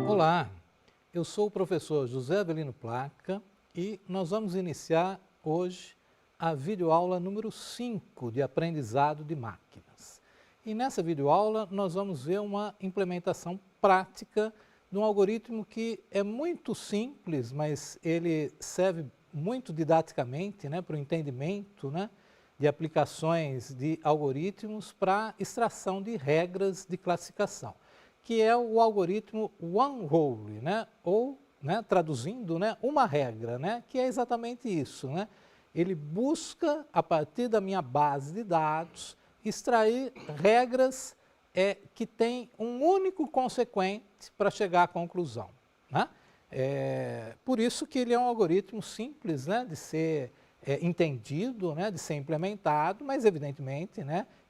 Olá, eu sou o professor José Avelino Placa e nós vamos iniciar hoje a videoaula número 5 de aprendizado de máquinas. E nessa videoaula nós vamos ver uma implementação prática de um algoritmo que é muito simples, mas ele serve muito didaticamente, para o entendimento, de aplicações de algoritmos para extração de regras de classificação, que é o algoritmo one rule, ou, traduzindo, uma regra, que é exatamente isso. Ele busca, a partir da minha base de dados, extrair regras que têm um único consequente para chegar à conclusão. Por isso que ele é um algoritmo simples de ser entendido, de ser implementado, mas evidentemente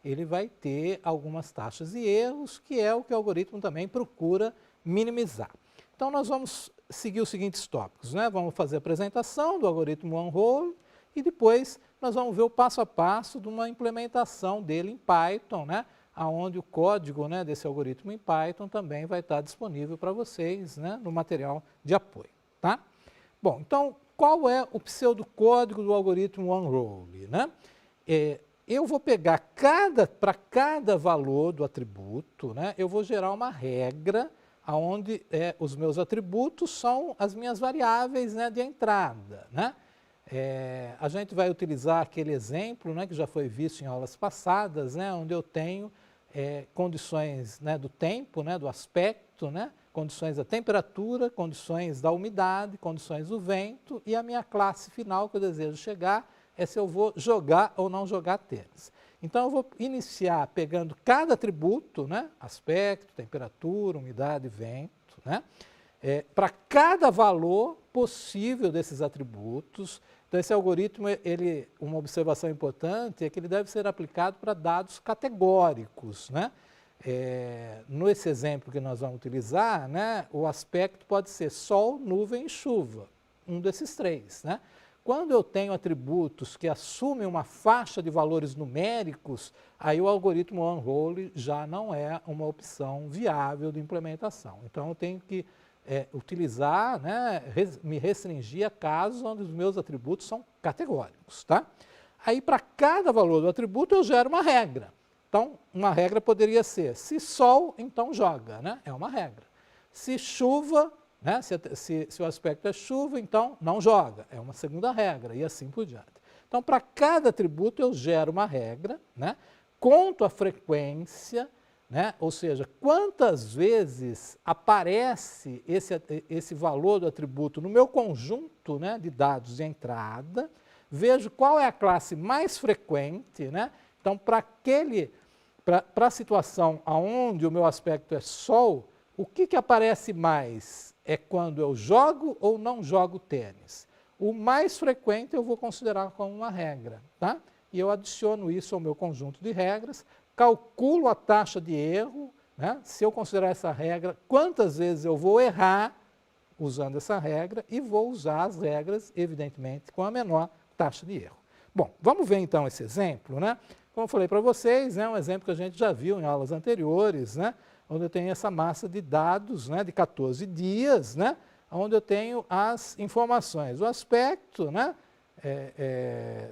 ele vai ter algumas taxas e erros, que é o que o algoritmo também procura minimizar. Então nós vamos seguir os seguintes tópicos. Vamos fazer a apresentação do algoritmo one rule e depois nós vamos ver o passo a passo de uma implementação dele em Python, onde o código desse algoritmo em Python também vai estar disponível para vocês no material de apoio. Tá? Bom, então qual é o pseudocódigo do algoritmo one rule? Eu vou pegar para cada valor do atributo, eu vou gerar uma regra onde os meus atributos são as minhas variáveis de entrada. A gente vai utilizar aquele exemplo que já foi visto em aulas passadas, onde eu tenho condições do tempo, do aspecto, condições da temperatura, condições da umidade, condições do vento e a minha classe final que eu desejo chegar é se eu vou jogar ou não jogar tênis. Então eu vou iniciar pegando cada atributo, aspecto, temperatura, umidade, vento, para cada valor possível desses atributos. Então esse algoritmo, uma observação importante é que ele deve ser aplicado para dados categóricos. Nesse exemplo que nós vamos utilizar, o aspecto pode ser sol, nuvem e chuva, um desses três. Quando eu tenho atributos que assumem uma faixa de valores numéricos, aí o algoritmo one rule já não é uma opção viável de implementação. Então eu tenho que utilizar, me restringir a casos onde os meus atributos são categóricos. Tá? Aí para cada valor do atributo eu gero uma regra. Então uma regra poderia ser, se sol, então joga, é uma regra. Se chuva, se o aspecto é chuva, então não joga, é uma segunda regra, e assim por diante. Então, para cada atributo eu gero uma regra, conto a frequência, ou seja, quantas vezes aparece esse valor do atributo no meu conjunto de dados de entrada, vejo qual é a classe mais frequente, então para a situação onde o meu aspecto é sol, o que aparece mais? É quando eu jogo ou não jogo tênis. O mais frequente eu vou considerar como uma regra. Tá? E eu adiciono isso ao meu conjunto de regras, calculo a taxa de erro, se eu considerar essa regra, quantas vezes eu vou errar usando essa regra e vou usar as regras, evidentemente, com a menor taxa de erro. Bom, vamos ver então esse exemplo. Como eu falei para vocês, é um exemplo que a gente já viu em aulas anteriores, onde eu tenho essa massa de dados de 14 dias, onde eu tenho as informações, o aspecto,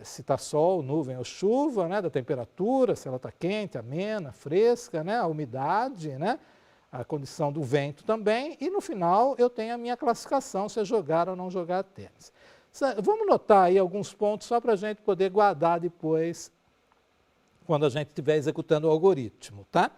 se está sol, nuvem ou chuva, da temperatura, se ela está quente, amena, fresca, a umidade, a condição do vento também, e no final eu tenho a minha classificação, se é jogar ou não jogar tênis. Vamos notar aí alguns pontos só para a gente poder guardar depois, quando a gente estiver executando o algoritmo, tá?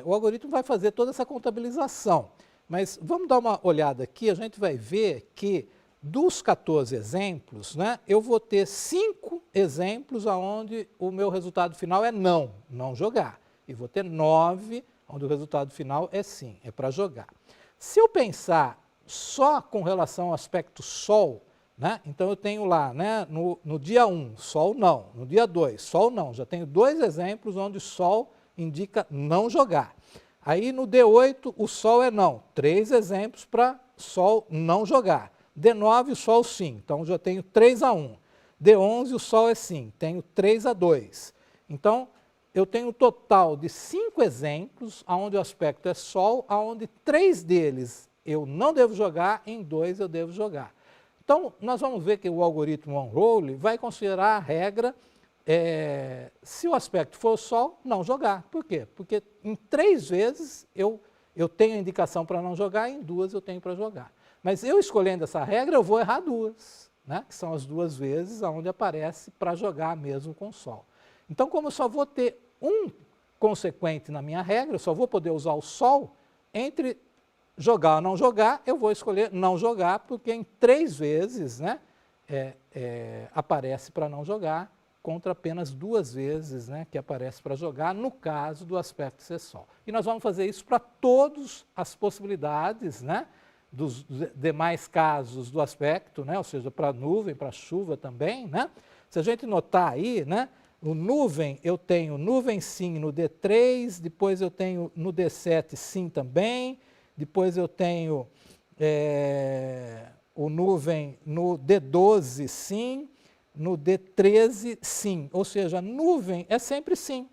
O algoritmo vai fazer toda essa contabilização, mas vamos dar uma olhada aqui, a gente vai ver que dos 14 exemplos, eu vou ter 5 exemplos onde o meu resultado final é não jogar, e vou ter 9 onde o resultado final é sim, é para jogar. Se eu pensar só com relação ao aspecto sol, então eu tenho lá, no dia 1, sol não, no dia 2, sol não, já tenho 2 exemplos onde sol indica não jogar. Aí no D8 o sol é não, 3 exemplos para sol não jogar. D9 o sol sim, então já tenho 3-1. D11 o Sol é sim, tenho 3-2. Então, eu tenho um total de 5 exemplos onde o aspecto é Sol, onde 3 deles eu não devo jogar, em 2 eu devo jogar. Então, nós vamos ver que o algoritmo on-roll vai considerar a regra, se o aspecto for o Sol, não jogar. Por quê? Porque em 3 vezes eu tenho a indicação para não jogar, e em 2 eu tenho para jogar. Mas eu escolhendo essa regra, eu vou errar 2, né? Que são as 2 vezes onde aparece para jogar mesmo com o Sol. Então, como eu só vou ter um consequente na minha regra, eu só vou poder usar o Sol, entre jogar ou não jogar, eu vou escolher não jogar, porque em 3 vezes, né, aparece para não jogar, contra apenas 2 vezes, né, que aparece para jogar, no caso do aspecto ser Sol. E nós vamos fazer isso para todas as possibilidades, né, dos demais casos do aspecto, né, ou seja, para nuvem, para chuva também, né. Se a gente notar aí, né, o nuvem, eu tenho nuvem sim no D3, depois eu tenho no D7 sim também, depois eu tenho o nuvem no D12 sim, no D13 sim, ou seja, nuvem é sempre sim.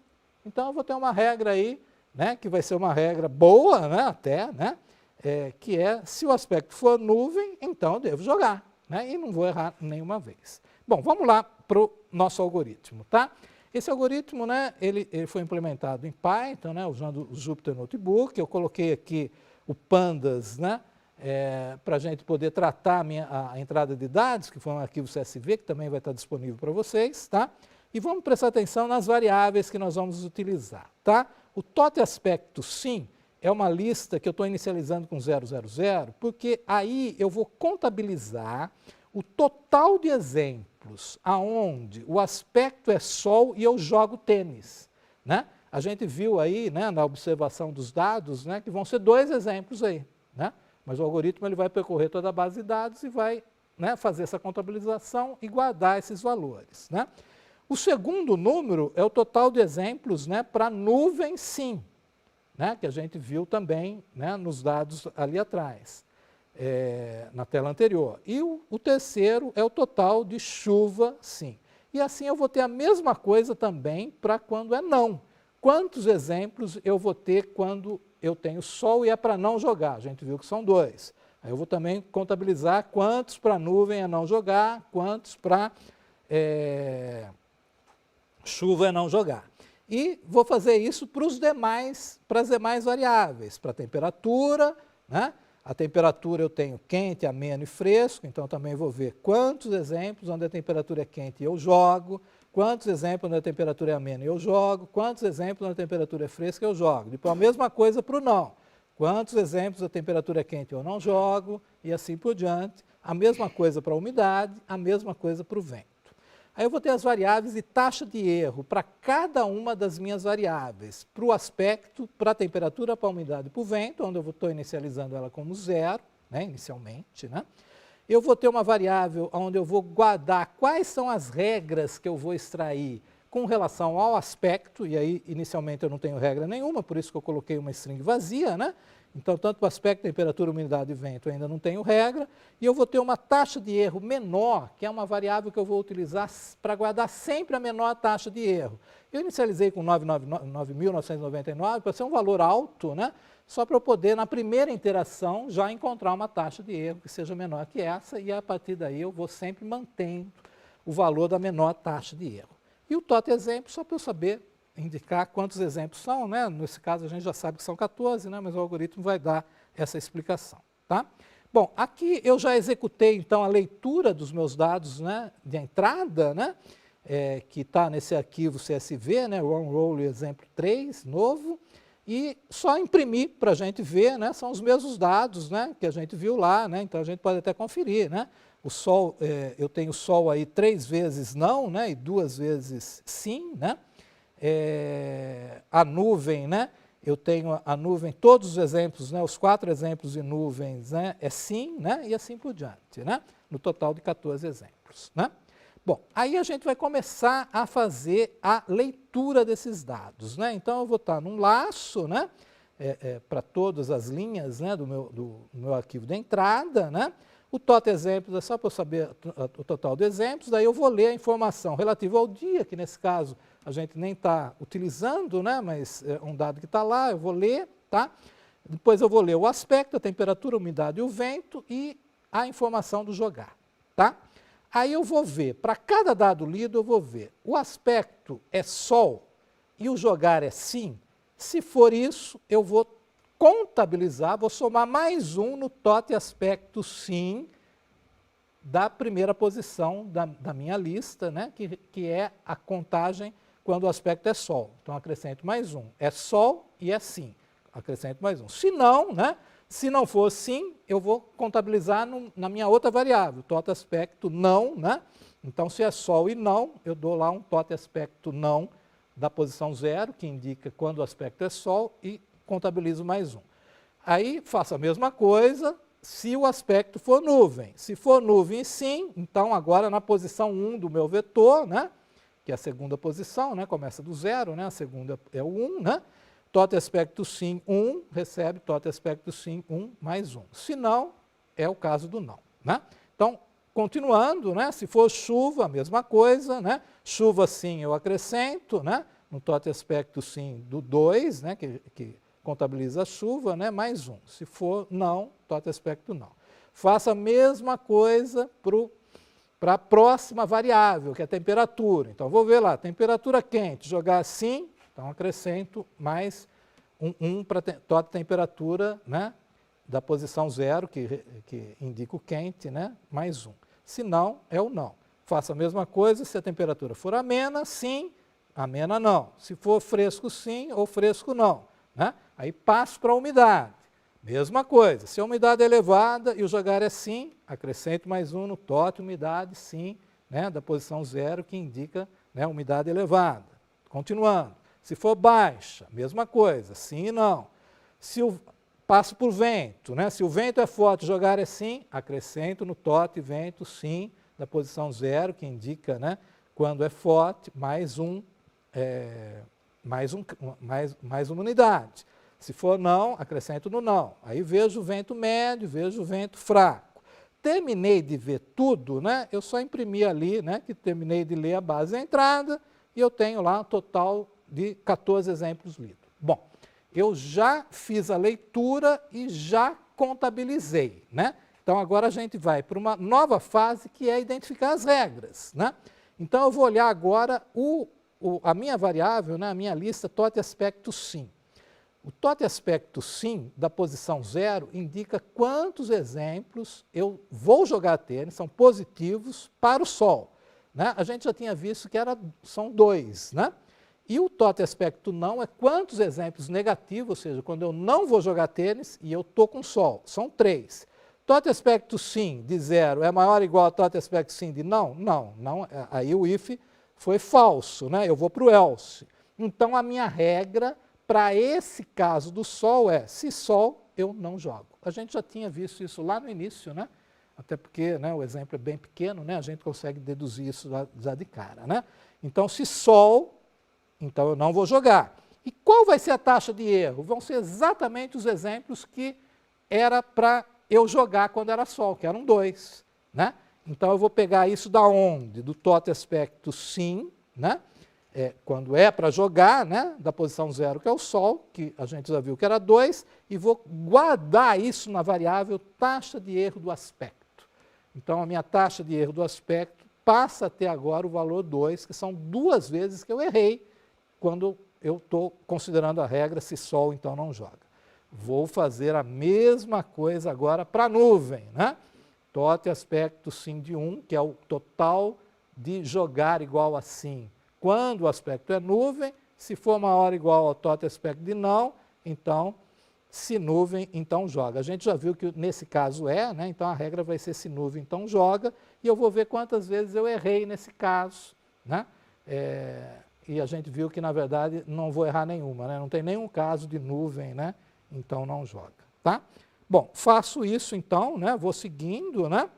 Então eu vou ter uma regra aí, né, que vai ser uma regra boa, né, até, né, que é, se o aspecto for nuvem, então eu devo jogar, né, e não vou errar nenhuma vez. Bom, vamos lá para o nosso algoritmo, tá? Esse algoritmo, né, ele foi implementado em Python, né, usando o Jupyter Notebook. Eu coloquei aqui o Pandas, né, para a gente poder tratar a entrada de dados, que foi um arquivo CSV, que também vai estar disponível para vocês, tá? E vamos prestar atenção nas variáveis que nós vamos utilizar, tá? O TOTASPECT sim é uma lista que eu estou inicializando com 000, porque aí eu vou contabilizar o total de exemplos aonde o aspecto é Sol e eu jogo tênis, né? A gente viu aí, né, na observação dos dados, né, que vão ser 2 exemplos aí, né? Mas o algoritmo ele vai percorrer toda a base de dados e vai, né, fazer essa contabilização e guardar esses valores, né? O segundo número é o total de exemplos, né, para nuvem sim, né, que a gente viu também, né, nos dados ali atrás. Na tela anterior. E o terceiro é o total de chuva, sim. E assim eu vou ter a mesma coisa também para quando é não. Quantos exemplos eu vou ter quando eu tenho Sol e é para não jogar? A gente viu que são 2. Aí eu vou também contabilizar quantos para nuvem é não jogar, quantos para chuva é não jogar. E vou fazer isso para as demais variáveis, para a temperatura, né? A temperatura eu tenho quente, ameno e fresco, então também vou ver quantos exemplos onde a temperatura é quente eu jogo, quantos exemplos onde a temperatura é amena eu jogo, quantos exemplos onde a temperatura é fresca eu jogo. Depois a mesma coisa para o não, quantos exemplos a temperatura é quente eu não jogo, e assim por diante. A mesma coisa para a umidade, a mesma coisa para o vento. Aí eu vou ter as variáveis de taxa de erro para cada uma das minhas variáveis, para o aspecto, para a temperatura, para a umidade e para o vento, onde eu estou inicializando ela como 0, né, inicialmente, né? Eu vou ter uma variável onde eu vou guardar quais são as regras que eu vou extrair com relação ao aspecto, e aí inicialmente eu não tenho regra nenhuma, por isso que eu coloquei uma string vazia, né? Então, tanto para o aspecto, temperatura, umidade e vento eu ainda não tenho regra, e eu vou ter uma taxa de erro menor, que é uma variável que eu vou utilizar para guardar sempre a menor taxa de erro. Eu inicializei com 9.999 para ser um valor alto, né? Só para eu poder, na primeira interação, já encontrar uma taxa de erro que seja menor que essa, e a partir daí eu vou sempre mantendo o valor da menor taxa de erro. E o TOTExemplo, só para eu saber indicar quantos exemplos são, né? Nesse caso a gente já sabe que são 14, né? Mas o algoritmo vai dar essa explicação, tá? Bom, aqui eu já executei então a leitura dos meus dados, né, de entrada, né, que está nesse arquivo CSV, né, o on-roll exemplo 3, novo, e só imprimir para a gente ver, né, são os mesmos dados, né, que a gente viu lá, né, então a gente pode até conferir, né? O Sol, eu tenho Sol aí 3 vezes não, né, e 2 vezes sim, né? A nuvem, né? Eu tenho a nuvem, todos os exemplos, né? Os 4 exemplos de nuvens, né? É sim, né? E assim por diante, né? No total de 14 exemplos, né? Bom, aí a gente vai começar a fazer a leitura desses dados, né? Então eu vou estar num laço, né? Para todas as linhas, né? Do meu arquivo de entrada, né? O total exemplos é só para eu saber o total de exemplos, daí eu vou ler a informação relativa ao dia, que nesse caso a gente nem está utilizando, né, mas é um dado que está lá, eu vou ler, tá? Depois eu vou ler o aspecto, a temperatura, a umidade e o vento e a informação do jogar, tá? Aí eu vou ver, para cada dado lido eu vou ver, o aspecto é sol e o jogar é sim. Se for isso, eu vou contabilizar, vou somar mais um no total aspecto sim da primeira posição da minha lista, né? que é a contagem quando o aspecto é sol. Então, acrescento mais um. É sol e é sim. Acrescento mais um. Se não, né? Se não for sim, eu vou contabilizar na minha outra variável, total aspecto não, né? Então, se é sol e não, eu dou lá um total aspecto não da posição 0, que indica quando o aspecto é sol, e contabilizo mais um. Aí, faço a mesma coisa se o aspecto for nuvem. Se for nuvem sim, então agora na posição 1 do meu vetor, né? Que é a segunda posição, né? Começa do 0, né? A segunda é o 1, né? Total aspecto sim 1, recebe total aspecto sim 1 mais 1. Se não, é o caso do não, né? Então, continuando, né? Se for chuva, a mesma coisa, né? Chuva sim, eu acrescento, né? No total aspecto sim do 2, né? Que contabiliza a chuva, né? Mais 1. Se for não, total aspecto não. Faça a mesma coisa para a próxima variável, que é a temperatura. Então, vou ver lá, temperatura quente, jogar sim, então acrescento mais um para toda a temperatura, né, da posição 0, que indica o quente, né, mais 1. Se não, é o não. Faça a mesma coisa, se a temperatura for amena, sim, amena não. Se for fresco, sim, ou fresco não. Né? Aí passo para a umidade. Mesma coisa, se a umidade é elevada e o jogar é sim, acrescento mais um no total umidade, sim, né, da posição 0, que indica, né, umidade elevada. Continuando. Se for baixa, mesma coisa, sim e não. Se passo por vento, né? Se o vento é forte, jogar é sim, acrescento no total vento sim, da posição 0, que indica, né, quando é forte, mais uma unidade. Se for não, acrescento no não. Aí vejo o vento médio, vejo o vento fraco. Terminei de ver tudo, né? Eu só imprimi ali, né, que terminei de ler a base da entrada, e eu tenho lá um total de 14 exemplos lidos. Bom, eu já fiz a leitura e já contabilizei, né? Então, agora a gente vai para uma nova fase, que é identificar as regras, né? Então, eu vou olhar agora a minha variável, né, a minha lista total aspecto sim. O total aspecto sim, da posição 0, indica quantos exemplos eu vou jogar tênis, são positivos, para o sol. Né? A gente já tinha visto que são 2, né? E o total aspecto não é quantos exemplos negativos, ou seja, quando eu não vou jogar tênis e eu estou com sol, são 3. Total aspecto sim de 0 é maior ou igual a total aspecto sim de não? Não, aí o if foi falso, né? Eu vou para o else. Então, a minha regra para esse caso do sol é, se sol, eu não jogo. A gente já tinha visto isso lá no início, né? Até porque, né, o exemplo é bem pequeno, né? A gente consegue deduzir isso já de cara, né? Então, se sol, então eu não vou jogar. E qual vai ser a taxa de erro? Vão ser exatamente os exemplos que era para eu jogar quando era sol, que eram 2, né? Então eu vou pegar isso da onde? Do total aspecto sim, né? Quando é para jogar, né? Da posição 0, que é o sol, que a gente já viu que era 2, e vou guardar isso na variável taxa de erro do aspecto. Então a minha taxa de erro do aspecto passa a ter agora o valor 2, que são 2 vezes que eu errei, quando eu estou considerando a regra, se sol, então não joga. Vou fazer a mesma coisa agora para a nuvem, né? Total aspecto sim de 1, que é o total de jogar igual a sim. Quando o aspecto é nuvem, se for maior ou igual ao total aspecto de não, então, se nuvem, então joga. A gente já viu que nesse caso né? Então a regra vai ser se nuvem, então joga, e eu vou ver quantas vezes eu errei nesse caso, né? E a gente viu que, na verdade, não vou errar nenhuma, né? Não tem nenhum caso de nuvem, né? Então não joga, tá? Bom, faço isso então, né? Vou seguindo, né?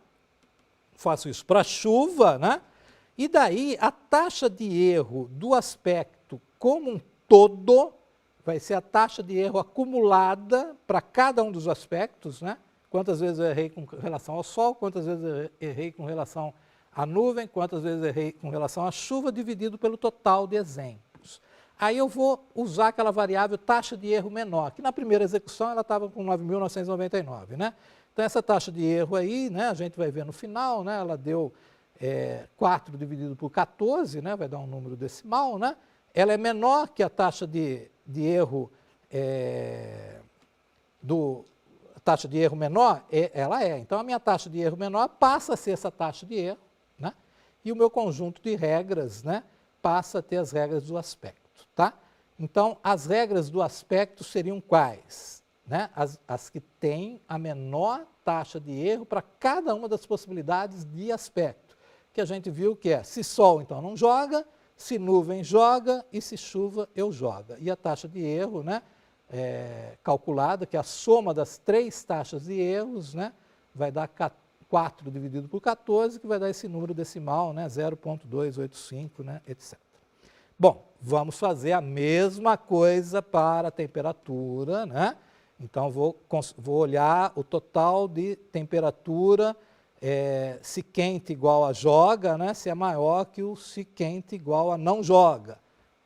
Faço isso para chuva, né? E daí a taxa de erro do aspecto como um todo vai ser a taxa de erro acumulada para cada um dos aspectos, né? quantas vezes eu errei com relação ao sol, quantas vezes eu errei com relação à nuvem, quantas vezes eu errei com relação à chuva, dividido pelo total de exemplos. Aí eu vou usar aquela variável taxa de erro menor, que na primeira execução ela estava com 9.999, né? Então essa taxa de erro aí, né, a gente vai ver no final, né, ela deu 4 dividido por 14, né, vai dar um número decimal, né? Ela é menor que a taxa de erro taxa de erro menor, ela é. Então, a minha taxa de erro menor passa a ser essa taxa de erro, né? E o meu conjunto de regras, né, passa a ter as regras do aspecto, tá? Então, as regras do aspecto seriam quais? Né? As que têm a menor taxa de erro para cada uma das possibilidades de aspecto, que a gente viu que é, se sol, então não joga, se nuvem joga e se chuva eu joga. E a taxa de erro, né, calculada, que é a soma das 3 taxas de erros, né, vai dar 4 dividido por 14, que vai dar esse número decimal, né, 0,285, né, etc. Bom, vamos fazer a mesma coisa para a temperatura, né? Então, vou olhar o total de temperatura, se quente igual a joga, né, se é maior que o se quente igual a não joga.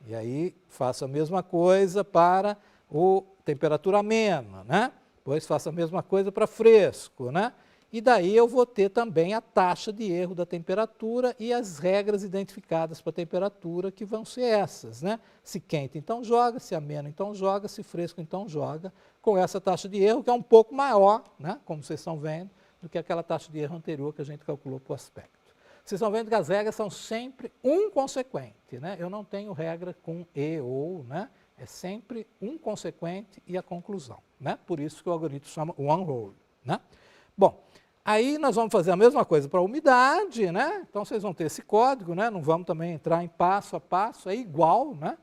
E aí, faço a mesma coisa para o temperatura amena, né? Depois faço a mesma coisa para fresco, né? E daí eu vou ter também a taxa de erro da temperatura e as regras identificadas para a temperatura, que vão ser essas, né? Se quente, então joga, se ameno, então joga, se fresco, então joga, com essa taxa de erro, que é um pouco maior, né? Como vocês estão vendo, do que aquela taxa de erro anterior que a gente calculou para o aspecto. Vocês estão vendo que as regras são sempre um consequente, né? Eu não tenho regra com e ou, né? É sempre um consequente e a conclusão, né? Por isso que o algoritmo chama one whole, né? Bom, aí nós vamos fazer a mesma coisa para a umidade, né? Então vocês vão ter esse código, né? Não vamos também entrar em passo a passo, é igual, né?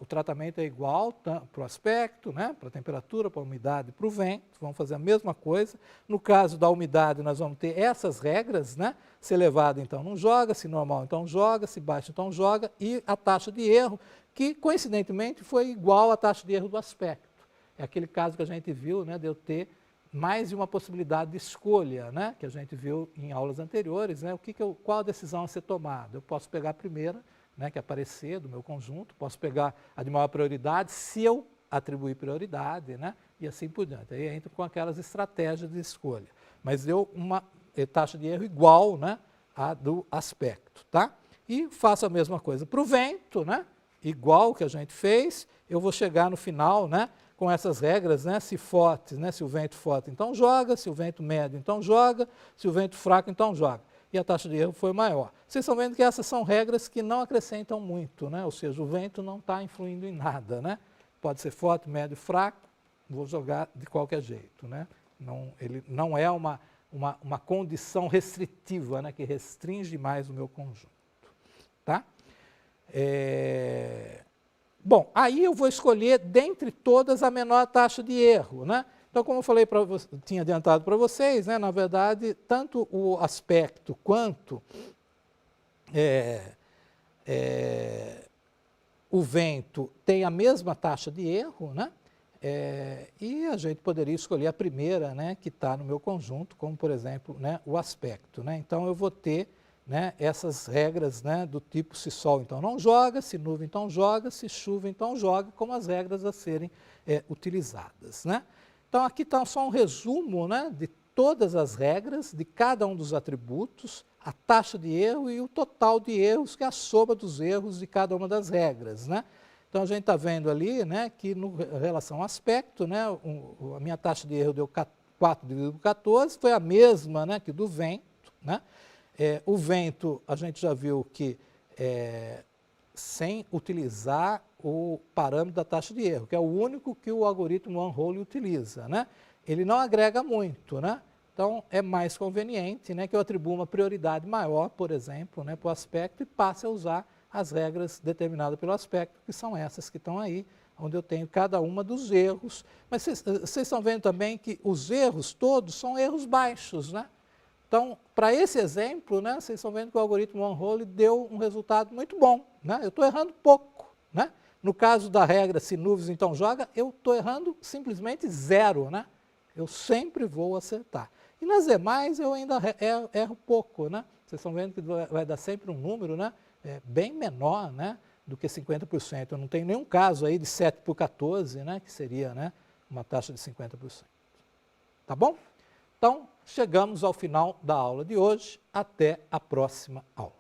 O tratamento é igual para o aspecto, né? Para a temperatura, para a umidade, para o vento, vamos fazer a mesma coisa. No caso da umidade, nós vamos ter essas regras, né? Se elevado, então não joga, se normal, então joga, se baixo, então joga, e a taxa de erro, que coincidentemente foi igual à taxa de erro do aspecto. É aquele caso que a gente viu, né, de eu ter mais de uma possibilidade de escolha, né, que a gente viu em aulas anteriores, né, qual a decisão a ser tomada. Eu posso pegar a primeira, né, que aparecer do meu conjunto, posso pegar a de maior prioridade, se eu atribuir prioridade, né, e assim por diante. Aí entra com aquelas estratégias de escolha. Mas deu uma taxa de erro igual, né, à do aspecto, tá? E faço a mesma coisa para o vento, né, igual que a gente fez, eu vou chegar no final, né, com essas regras, né, se forte, né, se o vento forte, então joga, se o vento médio, então joga, se o vento fraco, então joga. E a taxa de erro foi maior. Vocês estão vendo que essas são regras que não acrescentam muito, né, ou seja, o vento não está influindo em nada, né, pode ser forte, médio, fraco, vou jogar de qualquer jeito, né, ele não é uma condição restritiva, né, que restringe mais o meu conjunto, tá? Bom, aí eu vou escolher dentre todas a menor taxa de erro, né? Então, como eu falei tinha adiantado para vocês, né, na verdade, tanto o aspecto quanto o vento tem a mesma taxa de erro, né? E a gente poderia escolher a primeira, né, que está no meu conjunto, como, por exemplo, né, o aspecto, né? Então, eu vou ter, né, essas regras, né, do tipo se sol, então não joga, se nuvem, então joga, se chuva, então joga, como as regras a serem utilizadas, né? Então, aqui está só um resumo, né, de todas as regras, de cada um dos atributos, a taxa de erro e o total de erros, que é a soma dos erros de cada uma das regras, né? Então, a gente está vendo ali, né, que em relação ao aspecto, né, a minha taxa de erro deu 4 dividido por 14, foi a mesma, né, que do vento, né? O vento, a gente já viu que sem utilizar o parâmetro da taxa de erro, que é o único que o algoritmo one whole utiliza, né? Ele não agrega muito, né? Então, é mais conveniente, né, que eu atribua uma prioridade maior, por exemplo, né, para o aspecto e passe a usar as regras determinadas pelo aspecto, que são essas que estão aí, onde eu tenho cada uma dos erros. Mas vocês estão vendo também que os erros todos são erros baixos, né? Então, para esse exemplo, né, vocês estão vendo que o algoritmo one whole deu um resultado muito bom, né? Eu estou errando pouco, né? No caso da regra se nuvens, então joga, eu estou errando simplesmente 0, né? Eu sempre vou acertar. E nas demais eu ainda erro pouco, né? Vocês estão vendo que vai dar sempre um número, né? Bem menor, né? Do que 50%. Eu não tenho nenhum caso aí de 7 por 14, né? Que seria, né? Uma taxa de 50%. Tá bom? Então, chegamos ao final da aula de hoje. Até a próxima aula.